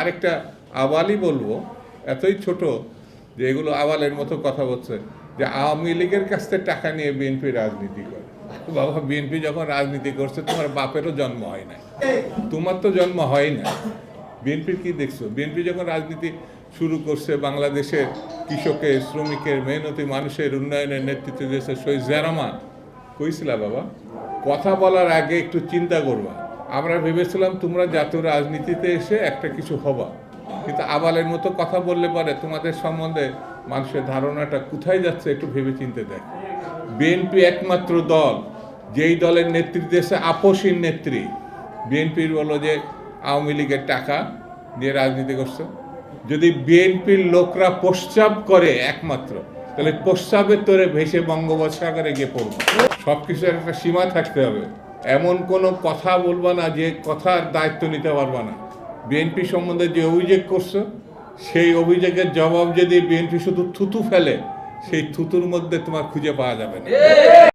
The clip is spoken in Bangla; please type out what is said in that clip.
আরেকটা আওয়ালই বলবো, এতই ছোট যে এগুলো আওয়ালের মতো কথা বলছে যে আওয়ামী লীগের কাছ থেকে টাকা নিয়ে বিএনপি রাজনীতি করে। বাবা, বিএনপি যখন রাজনীতি করছে তোমার বাপেরও জন্ম হয় না, তোমার তো জন্ম হয় না। বিএনপির কি দেখছো? বিএনপি যখন রাজনীতি শুরু করছে, বাংলাদেশের কৃষকের, শ্রমিকের, মেহনতি মানুষের উন্নয়নের নেতৃত্ব দিয়েছে শহীদ জিয়া রহমান। কইছিলা বাবা, কথা বলার আগে একটু চিন্তা করবা। আমরা ভেবেছিলাম তোমরা জাতীয় রাজনীতিতে এসে একটা কিছু হবা, কিন্তু আবালের মতো কথা বললে পারে তোমাদের সম্বন্ধে মানুষের ধারণাটা কোথায় যাচ্ছে একটু ভেবে চিনতে দেখ। বিএনপি একমাত্র দল যেই দলের নেতৃত্বে দিয়েছে আপসীন নেত্রী। বিএনপির বলো যে আওয়ামী লীগের টাকা দিয়ে রাজনীতি করছে। যদি বিএনপির লোকরা প্রস্রাব করে একমাত্র, তাহলে প্রস্রাবের তোরে ভেসে বঙ্গোপসাগরে গিয়ে পড়বে। সব কিছুর একটা সীমা থাকতে হবে। এমন কোনো কথা বলবা না যে কথার দায়িত্ব নিতে পারবা না। বিএনপি সম্বন্ধে যে অভিযোগ করছো, সেই অভিযোগের জবাব যদি বিএনপি শুধু থুতু ফেলে, সেই থুতুর মধ্যে তোমার খুঁজে পাওয়া যাবে না।